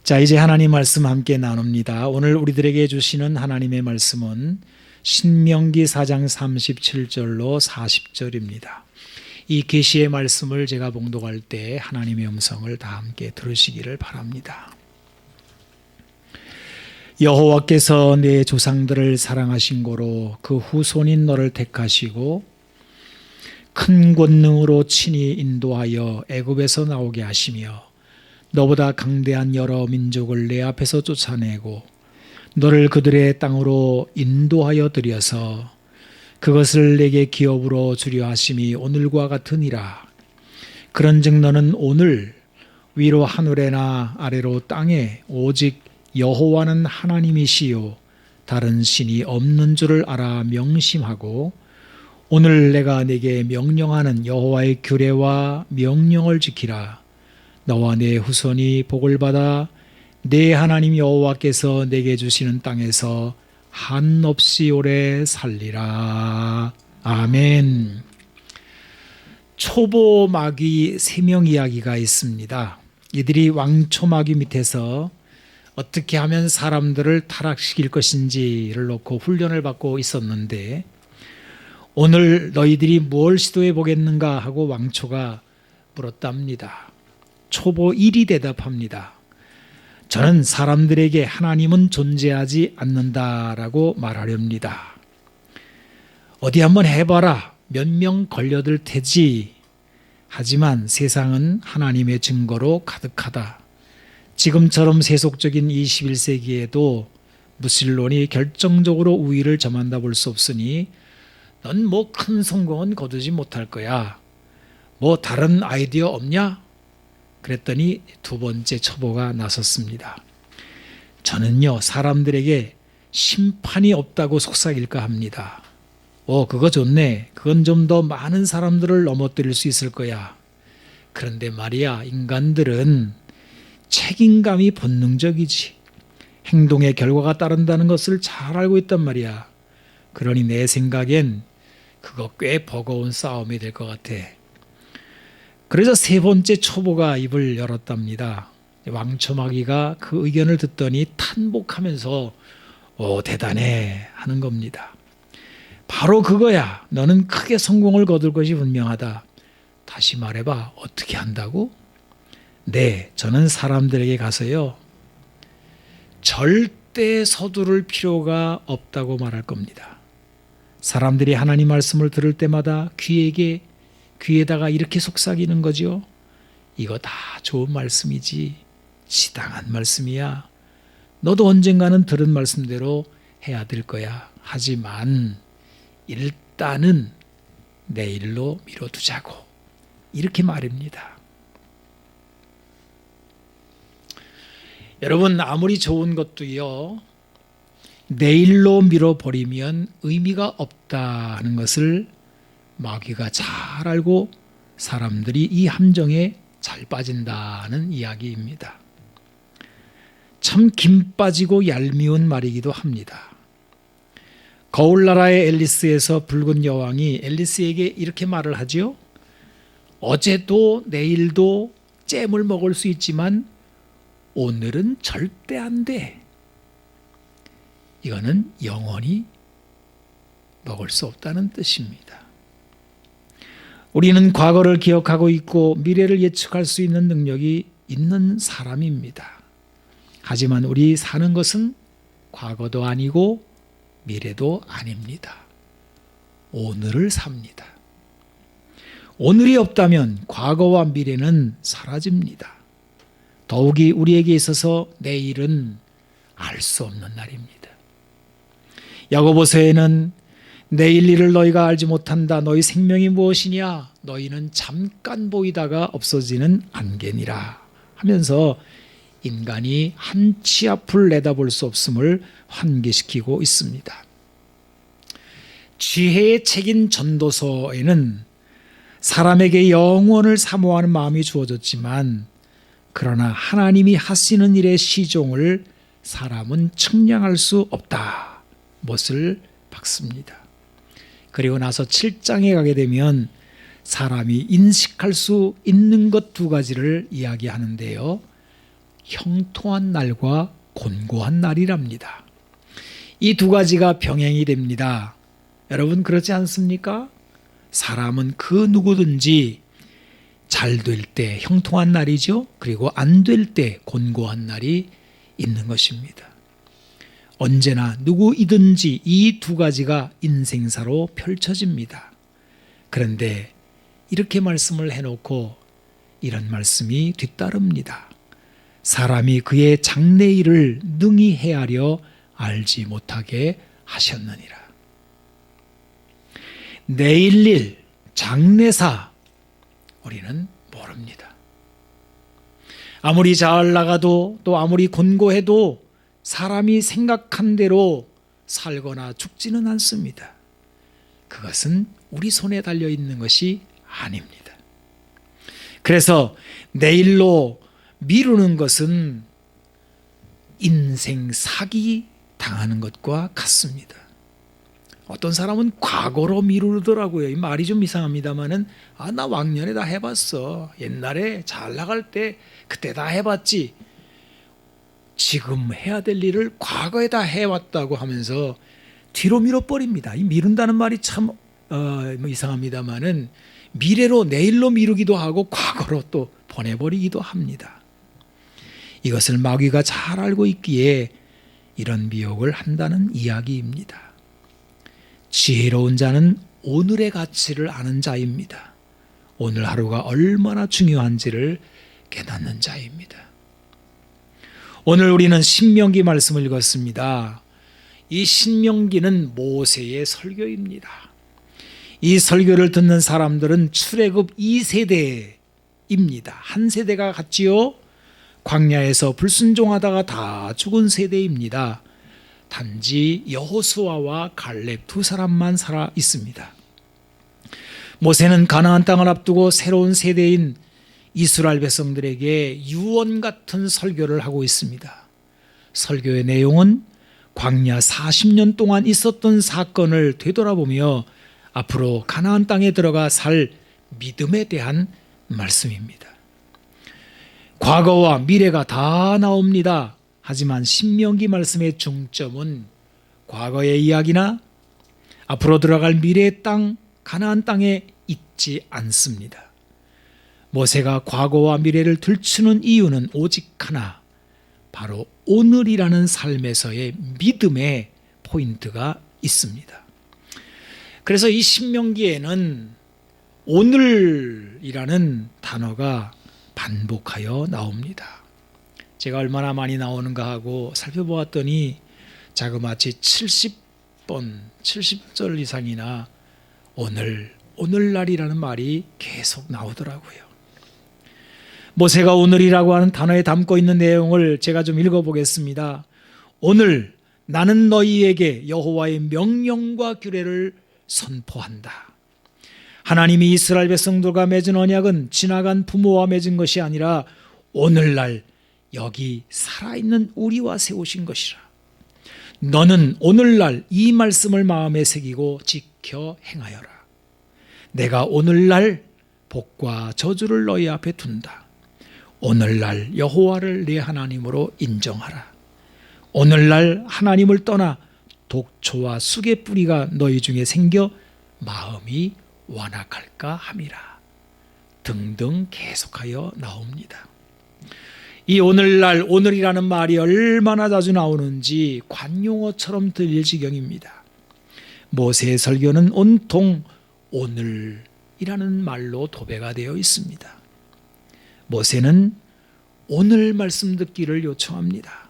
자, 이제 하나님 말씀 함께 나눕니다. 오늘 우리들에게 주시는 하나님의 말씀은 신명기 4장 37절로 40절입니다. 이 계시의 말씀을 제가 봉독할 때 하나님의 음성을 다 함께 들으시기를 바랍니다. 여호와께서 내 조상들을 사랑하신 고로 그 후손인 너를 택하시고 큰 권능으로 친히 인도하여 애굽에서 나오게 하시며 너보다 강대한 여러 민족을 내 앞에서 쫓아내고 너를 그들의 땅으로 인도하여 들여서 그것을 내게 기업으로 주려 하심이 오늘과 같으니라. 그런즉 너는 오늘 위로 하늘에나 아래로 땅에 오직 여호와는 하나님이시요 다른 신이 없는 줄을 알아 명심하고 오늘 내가 네게 명령하는 여호와의 규례와 명령을 지키라. 너와 네 후손이 복을 받아 네 하나님 여호와께서 내게 주시는 땅에서 한없이 오래 살리라. 아멘. 초보 마귀 3명 이야기가 있습니다. 이들이 왕초 마귀 밑에서 어떻게 하면 사람들을 타락시킬 것인지를 놓고 훈련을 받고 있었는데 오늘 너희들이 뭘 시도해 보겠는가 하고 왕초가 물었답니다. 초보 1이 대답합니다. 저는 사람들에게 하나님은 존재하지 않는다라고 말하렵니다. 어디 한번 해봐라. 몇 명 걸려들 테지. 하지만 세상은 하나님의 증거로 가득하다. 지금처럼 세속적인 21세기에도 무신론이 결정적으로 우위를 점한다 볼 수 없으니 넌 뭐 큰 성공은 거두지 못할 거야. 뭐 다른 아이디어 없냐? 그랬더니 두 번째 초보가 나섰습니다. 저는요, 사람들에게 심판이 없다고 속삭일까 합니다. 그거 좋네. 그건 좀 더 많은 사람들을 넘어뜨릴 수 있을 거야. 그런데 말이야, 인간들은 책임감이 본능적이지. 행동의 결과가 따른다는 것을 잘 알고 있단 말이야. 그러니 내 생각엔 그거 꽤 버거운 싸움이 될 것 같아. 그래서 세 번째 초보가 입을 열었답니다. 왕초마귀가 그 의견을 듣더니 탄복하면서 대단해 하는 겁니다. 바로 그거야. 너는 크게 성공을 거둘 것이 분명하다. 다시 말해봐. 어떻게 한다고? 네, 저는 사람들에게 가서요, 절대 서두를 필요가 없다고 말할 겁니다. 사람들이 하나님 말씀을 들을 때마다 귀에다가 이렇게 속삭이는 거죠. 이거 다 좋은 말씀이지. 지당한 말씀이야. 너도 언젠가는 들은 말씀대로 해야 될 거야. 하지만 일단은 내일로 미뤄두자고. 이렇게 말입니다. 여러분, 아무리 좋은 것도요, 내일로 미뤄버리면 의미가 없다는 것을 마귀가 잘 알고 사람들이 이 함정에 잘 빠진다는 이야기입니다. 참 김 빠지고 얄미운 말이기도 합니다. 거울나라의 앨리스에서 붉은 여왕이 앨리스에게 이렇게 말을 하지요. 어제도 내일도 잼을 먹을 수 있지만 오늘은 절대 안 돼. 이거는 영원히 먹을 수 없다는 뜻입니다. 우리는 과거를 기억하고 있고 미래를 예측할 수 있는 능력이 있는 사람입니다. 하지만 우리 사는 것은 과거도 아니고 미래도 아닙니다. 오늘을 삽니다. 오늘이 없다면 과거와 미래는 사라집니다. 더욱이 우리에게 있어서 내일은 알 수 없는 날입니다. 야고보서에는 내일 일을 너희가 알지 못한다. 너희 생명이 무엇이냐? 너희는 잠깐 보이다가 없어지는 안개니라 하면서 인간이 한 치 앞을 내다볼 수 없음을 환기시키고 있습니다. 지혜의 책인 전도서에는 사람에게 영원을 사모하는 마음이 주어졌지만 그러나 하나님이 하시는 일의 시종을 사람은 측량할 수 없다. 못을 박습니다. 그리고 나서 7장에 가게 되면 사람이 인식할 수 있는 것 2가지를 이야기하는데요. 형통한 날과 곤고한 날이랍니다. 이 두 가지가 병행이 됩니다. 여러분 그렇지 않습니까? 사람은 그 누구든지 잘 될 때 형통한 날이죠. 그리고 안 될 때 곤고한 날이 있는 것입니다. 언제나 누구이든지 이 두 가지가 인생사로 펼쳐집니다. 그런데 이렇게 말씀을 해놓고 이런 말씀이 뒤따릅니다. 사람이 그의 장래일을 능히 헤아려 알지 못하게 하셨느니라. 내일 일, 장래사 우리는 모릅니다. 아무리 잘 나가도 또 아무리 곤고해도 사람이 생각한 대로 살거나 죽지는 않습니다. 그것은 우리 손에 달려 있는 것이 아닙니다. 그래서 내일로 미루는 것은 인생 사기 당하는 것과 같습니다. 어떤 사람은 과거로 미루더라고요. 이 말이 좀 이상합니다만은 나 왕년에 다 해봤어. 옛날에 잘 나갈 때 그때 다 해봤지. 지금 해야 될 일을 과거에 다 해왔다고 하면서 뒤로 밀어버립니다. 이 미룬다는 말이 참 이상합니다만은 미래로 내일로 미루기도 하고 과거로 또 보내버리기도 합니다. 이것을 마귀가 잘 알고 있기에 이런 미혹을 한다는 이야기입니다. 지혜로운 자는 오늘의 가치를 아는 자입니다. 오늘 하루가 얼마나 중요한지를 깨닫는 자입니다. 오늘 우리는 신명기 말씀을 읽었습니다. 이 신명기는 모세의 설교입니다. 이 설교를 듣는 사람들은 출애굽 2세대입니다. 한 세대가 갔지요. 광야에서 불순종하다가 다 죽은 세대입니다. 단지 여호수아와 갈렙 두 사람만 살아 있습니다. 모세는 가나안 땅을 앞두고 새로운 세대인 이스라엘 백성들에게 유언 같은 설교를 하고 있습니다. 설교의 내용은 광야 40년 동안 있었던 사건을 되돌아보며 앞으로 가나안 땅에 들어가 살 믿음에 대한 말씀입니다. 과거와 미래가 다 나옵니다. 하지만 신명기 말씀의 중점은 과거의 이야기나 앞으로 들어갈 미래의 땅, 가나안 땅에 있지 않습니다. 모세가 과거와 미래를 들추는 이유는 오직 하나, 바로 오늘이라는 삶에서의 믿음의 포인트가 있습니다. 그래서 이 신명기에는 오늘이라는 단어가 반복하여 나옵니다. 제가 얼마나 많이 나오는가 하고 살펴보았더니 자그마치 70번, 70절 이상이나 오늘날이라는 말이 계속 나오더라고요. 모세가 오늘이라고 하는 단어에 담고 있는 내용을 제가 좀 읽어보겠습니다. 오늘 나는 너희에게 여호와의 명령과 규례를 선포한다. 하나님이 이스라엘 백성들과 맺은 언약은 지나간 부모와 맺은 것이 아니라 오늘날 여기 살아있는 우리와 세우신 것이라. 너는 오늘날 이 말씀을 마음에 새기고 지켜 행하여라. 내가 오늘날 복과 저주를 너희 앞에 둔다. 오늘날 여호와를 내 하나님으로 인정하라. 오늘날 하나님을 떠나 독초와 쑥의 뿌리가 너희 중에 생겨 마음이 완악할까 함이라. 등등 계속하여 나옵니다. 이 오늘날, 오늘이라는 말이 얼마나 자주 나오는지 관용어처럼 들릴 지경입니다. 모세의 설교는 온통 오늘이라는 말로 도배가 되어 있습니다. 모세는 오늘 말씀 듣기를 요청합니다.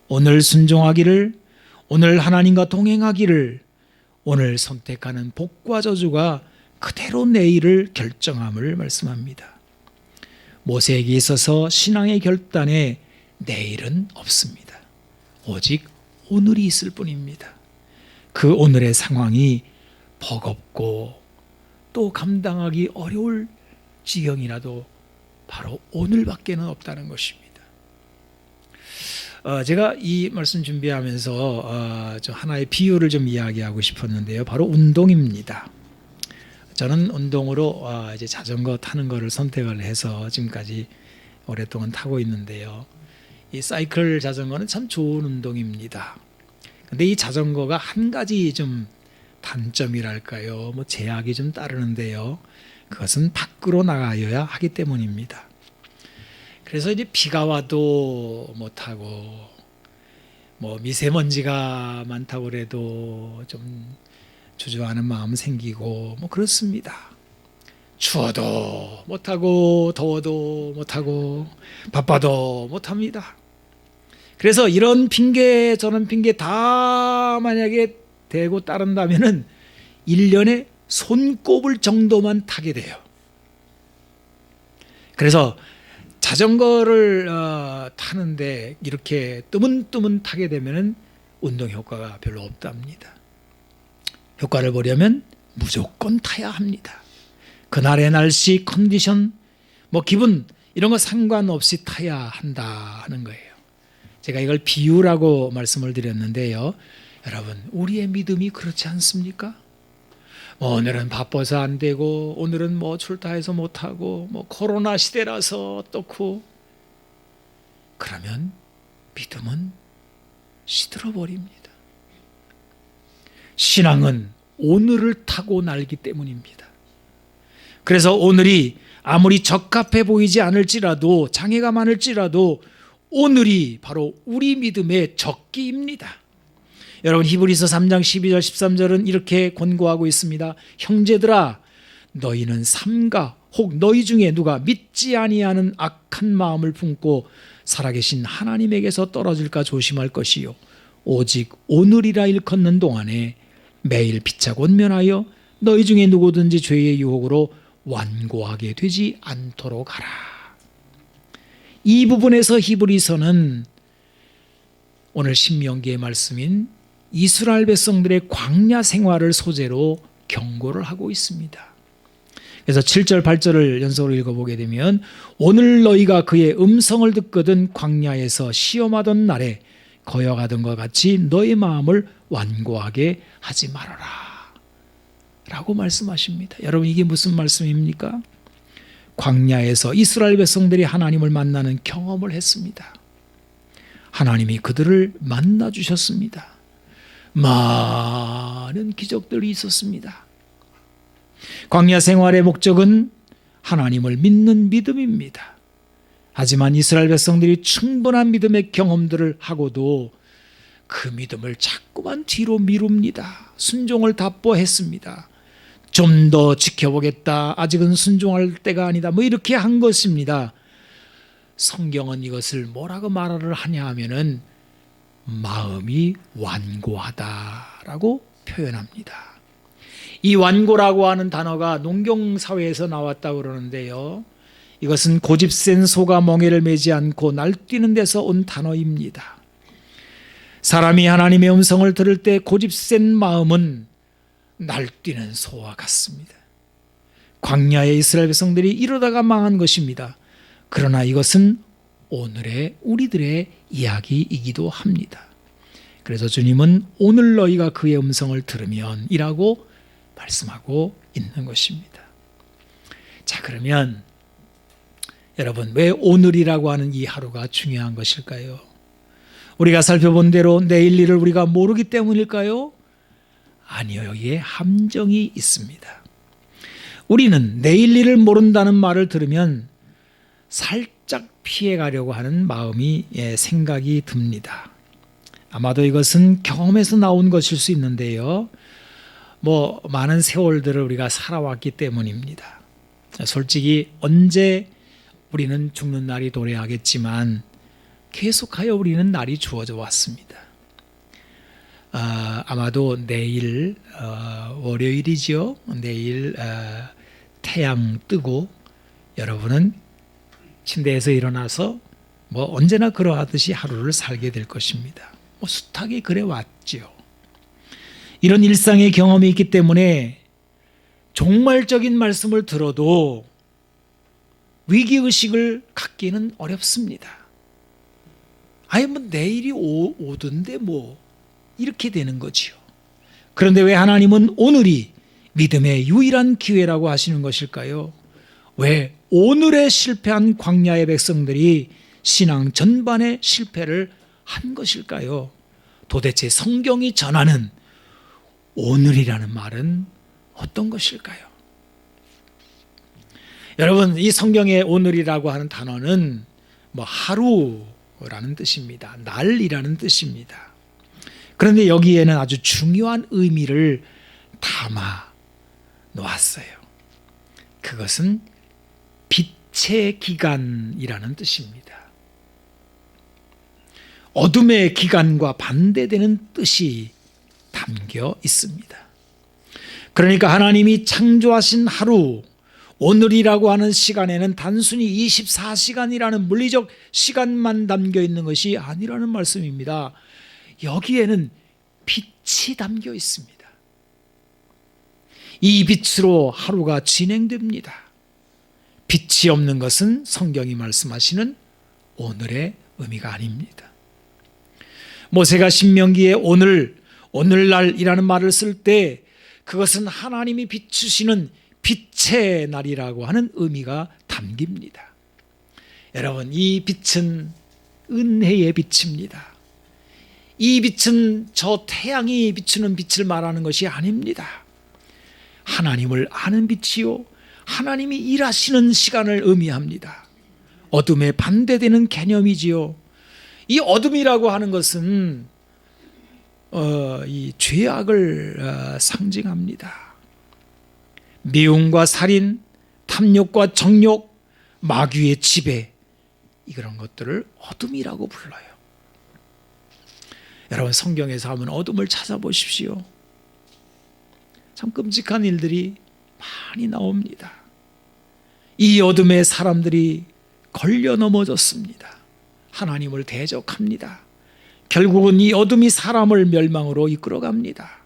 오늘 순종하기를, 오늘 하나님과 동행하기를, 오늘 선택하는 복과 저주가 그대로 내일을 결정함을 말씀합니다. 모세에게 있어서 신앙의 결단에 내일은 없습니다. 오직 오늘이 있을 뿐입니다. 그 오늘의 상황이 버겁고 또 감당하기 어려울 지경이라도 바로 오늘밖에는 없다는 것입니다. 제가 이 말씀 준비하면서 하나의 비유를 좀 이야기하고 싶었는데요. 바로 운동입니다. 저는 운동으로 이제 자전거 타는 것을 선택을 해서 지금까지 오랫동안 타고 있는데요. 이 사이클 자전거는 참 좋은 운동입니다. 근데 이 자전거가 한 가지 좀 단점이랄까요? 뭐 제약이 좀 따르는데요. 그것은 밖으로 나가야 하기 때문입니다. 그래서 이제 비가 와도 못하고, 뭐 미세먼지가 많다고 그래도 좀 주저하는 마음 생기고, 뭐 그렇습니다. 추워도 못하고, 더워도 못하고, 바빠도 못합니다. 그래서 이런 핑계 저런 핑계 다 만약에 대고 따른다면은 1년에 손꼽을 정도만 타게 돼요. 그래서 자전거를 타는데 이렇게 뜨문뜨문 타게 되면은 운동 효과가 별로 없답니다. 효과를 보려면 무조건 타야 합니다. 그날의 날씨, 컨디션, 뭐 기분 이런 거 상관없이 타야 한다는 거예요. 제가 이걸 비유라고 말씀을 드렸는데요. 여러분, 우리의 믿음이 그렇지 않습니까? 오늘은 바빠서 안 되고, 오늘은 뭐 출타해서 못하고, 뭐 코로나 시대라서 어떻고, 그러면 믿음은 시들어버립니다. 신앙은 오늘을 타고 날기 때문입니다. 그래서 오늘이 아무리 적합해 보이지 않을지라도, 장애가 많을지라도 오늘이 바로 우리 믿음의 적기입니다. 여러분, 히브리서 3장 12절 13절은 이렇게 권고하고 있습니다. 형제들아, 너희는 삼가 혹 너희 중에 누가 믿지 아니하는 악한 마음을 품고 살아계신 하나님에게서 떨어질까 조심할 것이요, 오직 오늘이라 일컫는 동안에 매일 피차 권면하여 너희 중에 누구든지 죄의 유혹으로 완고하게 되지 않도록 하라. 이 부분에서 히브리서는 오늘 신명기의 말씀인 이스라엘 백성들의 광야 생활을 소재로 경고를 하고 있습니다. 그래서 7절 8절을 연속으로 읽어보게 되면, 오늘 너희가 그의 음성을 듣거든 광야에서 시험하던 날에 거여가던 것 같이 너의 마음을 완고하게 하지 말아라 라고 말씀하십니다. 여러분, 이게 무슨 말씀입니까? 광야에서 이스라엘 백성들이 하나님을 만나는 경험을 했습니다. 하나님이 그들을 만나 주셨습니다. 많은 기적들이 있었습니다. 광야 생활의 목적은 하나님을 믿는 믿음입니다. 하지만 이스라엘 백성들이 충분한 믿음의 경험들을 하고도 그 믿음을 자꾸만 뒤로 미룹니다. 순종을 답보했습니다. 좀 더 지켜보겠다, 아직은 순종할 때가 아니다, 뭐 이렇게 한 것입니다. 성경은 이것을 뭐라고 말을 하냐 하면은 마음이 완고하다라고 표현합니다. 이 완고라고 하는 단어가 농경사회에서 나왔다고 그러는데요, 이것은 고집센 소가 멍에를 매지 않고 날뛰는 데서 온 단어입니다. 사람이 하나님의 음성을 들을 때 고집센 마음은 날뛰는 소와 같습니다. 광야의 이스라엘 백성들이 이러다가 망한 것입니다. 그러나 이것은 오늘의 우리들의 이야기이기도 합니다. 그래서 주님은 오늘 너희가 그의 음성을 들으면 이라고 말씀하고 있는 것입니다. 자, 그러면 여러분, 왜 오늘이라고 하는 이 하루가 중요한 것일까요? 우리가 살펴본 대로 내일 일을 우리가 모르기 때문일까요? 아니요, 여기에 함정이 있습니다. 우리는 내일 일을 모른다는 말을 들으면 살짝 피해가려고 하는 마음이 생각이 듭니다. 아마도 이것은 경험에서 나온 것일 수 있는데요, 뭐 많은 세월들을 우리가 살아왔기 때문입니다. 솔직히 언제 우리는 죽는 날이 도래하겠지만 계속하여 우리는 날이 주어져 왔습니다. 아마도 내일 월요일이죠. 내일 태양 뜨고 여러분은 침대에서 일어나서 뭐 언제나 그러하듯이 하루를 살게 될 것입니다. 뭐 숱하게 그래 왔죠. 이런 일상의 경험이 있기 때문에 종말적인 말씀을 들어도 위기의식을 갖기는 어렵습니다. 아예 뭐 내일이 오던데 뭐 이렇게 되는 거지요. 그런데 왜 하나님은 오늘이 믿음의 유일한 기회라고 하시는 것일까요? 왜 오늘에 실패한 광야의 백성들이 신앙 전반의 실패를 한 것일까요? 도대체 성경이 전하는 오늘이라는 말은 어떤 것일까요? 여러분, 이 성경의 오늘이라고 하는 단어는 하루라는 뜻입니다. 날이라는 뜻입니다. 그런데 여기에는 아주 중요한 의미를 담아 놓았어요. 그것은 빛의 기간이라는 뜻입니다. 어둠의 기간과 반대되는 뜻이 담겨 있습니다. 그러니까 하나님이 창조하신 하루, 오늘이라고 하는 시간에는 단순히 24시간이라는 물리적 시간만 담겨 있는 것이 아니라는 말씀입니다. 여기에는 빛이 담겨 있습니다. 이 빛으로 하루가 진행됩니다. 빛이 없는 것은 성경이 말씀하시는 오늘의 의미가 아닙니다. 모세가 신명기에 오늘날이라는 말을 쓸 때 그것은 하나님이 비추시는 빛의 날이라고 하는 의미가 담깁니다. 여러분, 이 빛은 은혜의 빛입니다. 이 빛은 저 태양이 비추는 빛을 말하는 것이 아닙니다. 하나님을 아는 빛이요, 하나님이 일하시는 시간을 의미합니다. 어둠에 반대되는 개념이지요. 이 어둠이라고 하는 것은 이 죄악을 상징합니다. 미움과 살인, 탐욕과 정욕, 마귀의 지배, 이런 것들을 어둠이라고 불러요. 여러분, 성경에서 한번 어둠을 찾아보십시오. 참 끔찍한 일들이 많이 나옵니다. 이 어둠에 사람들이 걸려 넘어졌습니다. 하나님을 대적합니다. 결국은 이 어둠이 사람을 멸망으로 이끌어갑니다.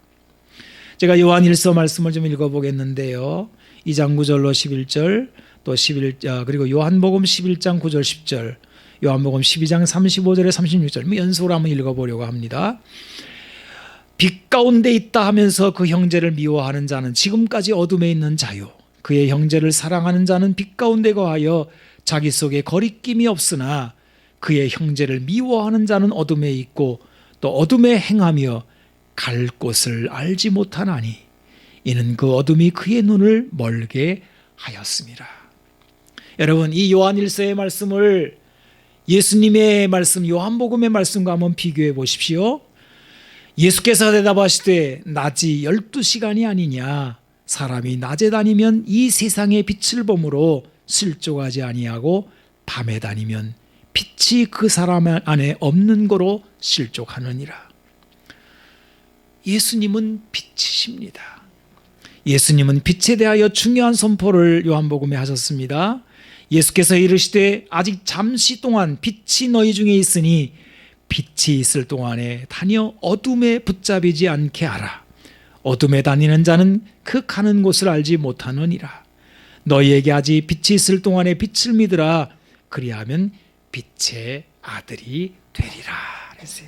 제가 요한일서 말씀을 좀 읽어보겠는데요. 2장 9절로 11절, 또 11, 그리고 요한복음 11장 9절 10절, 요한복음 12장 35절에 36절, 연속으로 한번 읽어보려고 합니다. 빛 가운데 있다 하면서 그 형제를 미워하는 자는 지금까지 어둠에 있는 자요, 그의 형제를 사랑하는 자는 빛 가운데 거하여 자기 속에 거리낌이 없으나 그의 형제를 미워하는 자는 어둠에 있고 또 어둠에 행하며 갈 곳을 알지 못하나니 이는 그 어둠이 그의 눈을 멀게 하였습니다. 여러분, 이 요한일서의 말씀을 예수님의 말씀, 요한복음의 말씀과 한번 비교해 보십시오. 예수께서 대답하시되 낮이 12시간이 아니냐, 사람이 낮에 다니면 이 세상의 빛을 보므로 실족하지 아니하고 밤에 다니면 빛이 그 사람 안에 없는 거로 실족하느니라. 예수님은 빛이십니다. 예수님은 빛에 대하여 중요한 선포를 요한복음에 하셨습니다. 예수께서 이르시되 아직 잠시 동안 빛이 너희 중에 있으니 빛이 있을 동안에 다녀 어둠에 붙잡이지 않게 하라. 어둠에 다니는 자는 그 가는 곳을 알지 못하느니라. 너희에게 아직 빛이 있을 동안에 빛을 믿으라. 그리하면 빛의 아들이 되리라. 그랬어요.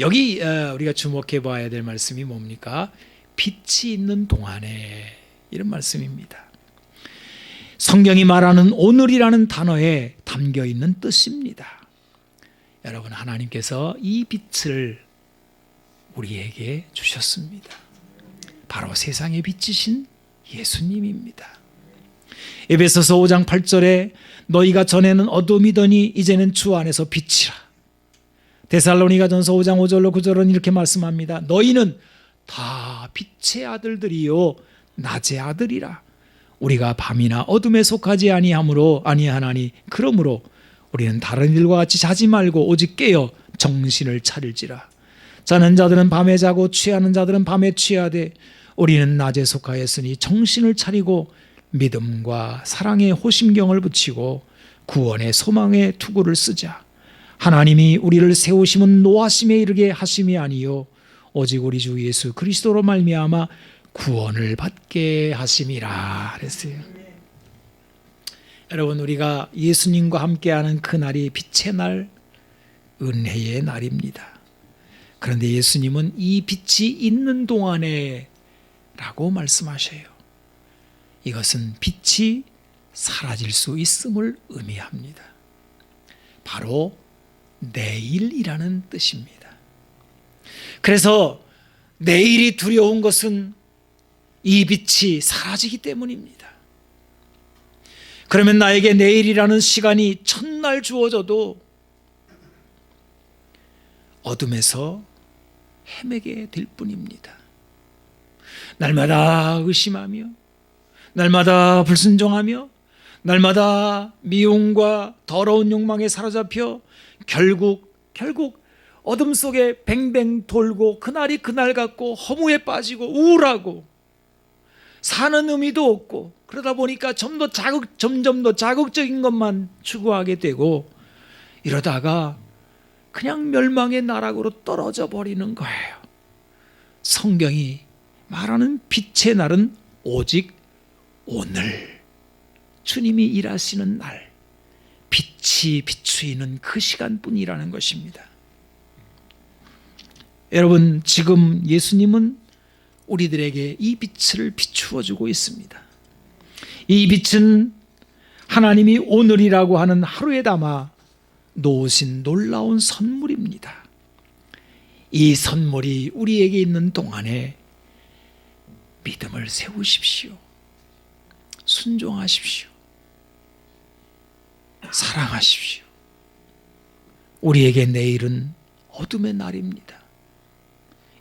여기 우리가 주목해 봐야 될 말씀이 뭡니까? 빛이 있는 동안에, 이런 말씀입니다. 성경이 말하는 오늘이라는 단어에 담겨 있는 뜻입니다. 여러분, 하나님께서 이 빛을 우리에게 주셨습니다. 바로 세상의 빛이신 예수님입니다. 에베소서 5장 8절에 너희가 전에는 어둠이더니 이제는 주 안에서 빛이라. 데살로니가전서 5장 5절로 9절은 이렇게 말씀합니다. 너희는 다 빛의 아들들이요 낮의 아들이라. 우리가 밤이나 어둠에 속하지 아니하나니 그러므로 우리는 다른 일과 같이 자지 말고 오직 깨어 정신을 차릴지라. 자는 자들은 밤에 자고 취하는 자들은 밤에 취하되 우리는 낮에 속하였으니 정신을 차리고 믿음과 사랑의 호심경을 붙이고 구원의 소망의 투구를 쓰자. 하나님이 우리를 세우심은 노하심에 이르게 하심이 아니요 오직 우리 주 예수 그리스도로 말미암아 구원을 받게 하심이라 그랬어요. 여러분, 우리가 예수님과 함께하는 그날이 빛의 날, 은혜의 날입니다. 그런데 예수님은 이 빛이 있는 동안에 라고 말씀하셔요. 이것은 빛이 사라질 수 있음을 의미합니다. 바로 내일이라는 뜻입니다. 그래서 내일이 두려운 것은 이 빛이 사라지기 때문입니다. 그러면 나에게 내일이라는 시간이 첫날 주어져도 어둠에서 헤매게 될 뿐입니다. 날마다 의심하며, 날마다 불순종하며, 날마다 미움과 더러운 욕망에 사로잡혀 결국 어둠 속에 뱅뱅 돌고 그날이 그날 같고 허무에 빠지고 우울하고 사는 의미도 없고, 그러다 보니까 점점 더 자극적인 것만 추구하게 되고, 이러다가 그냥 멸망의 나락으로 떨어져 버리는 거예요. 성경이 말하는 빛의 날은 오직 오늘, 주님이 일하시는 날, 빛이 비추이는 그 시간뿐이라는 것입니다. 여러분, 지금 예수님은 우리들에게 이 빛을 비추어 주고 있습니다. 이 빛은 하나님이 오늘이라고 하는 하루에 담아 놓으신 놀라운 선물입니다. 이 선물이 우리에게 있는 동안에 믿음을 세우십시오. 순종하십시오. 사랑하십시오. 우리에게 내일은 어둠의 날입니다.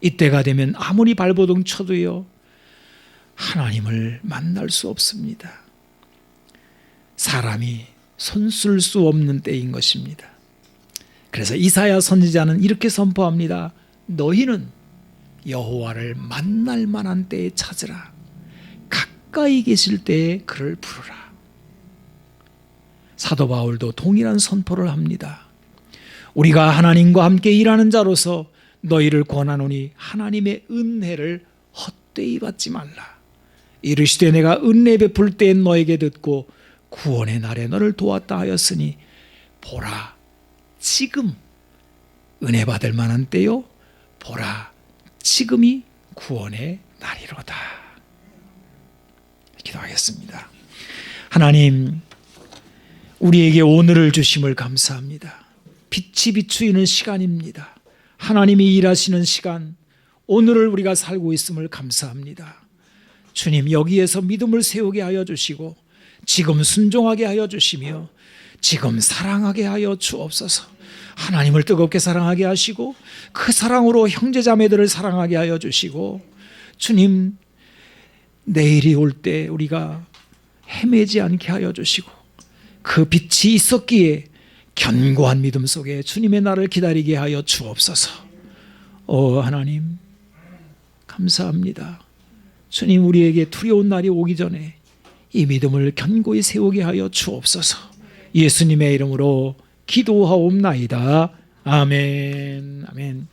이때가 되면 아무리 발버둥 쳐도요, 하나님을 만날 수 없습니다. 사람이 손쓸 수 없는 때인 것입니다. 그래서 이사야 선지자는 이렇게 선포합니다. 너희는 여호와를 만날 만한 때에 찾으라. 가까이 계실 때에 그를 부르라. 사도 바울도 동일한 선포를 합니다. 우리가 하나님과 함께 일하는 자로서 너희를 권하노니 하나님의 은혜를 헛되이 받지 말라. 이르시되 내가 은혜 베풀 때엔 너에게 듣고 구원의 날에 너를 도왔다 하였으니 보라, 지금 은혜 받을 만한 때요, 보라, 지금이 구원의 날이로다. 기도하겠습니다. 하나님, 우리에게 오늘을 주심을 감사합니다. 빛이 비추이는 시간입니다. 하나님이 일하시는 시간, 오늘을 우리가 살고 있음을 감사합니다. 주님, 여기에서 믿음을 세우게 하여 주시고 지금 순종하게 하여 주시며 지금 사랑하게 하여 주옵소서. 하나님을 뜨겁게 사랑하게 하시고 그 사랑으로 형제자매들을 사랑하게 하여 주시고, 주님, 내일이 올 때 우리가 헤매지 않게 하여 주시고 그 빛이 있었기에 견고한 믿음 속에 주님의 날을 기다리게 하여 주옵소서. 하나님, 감사합니다. 주님, 우리에게 두려운 날이 오기 전에 이 믿음을 견고히 세우게 하여 주옵소서. 예수님의 이름으로 기도하옵나이다. 아멘. 아멘.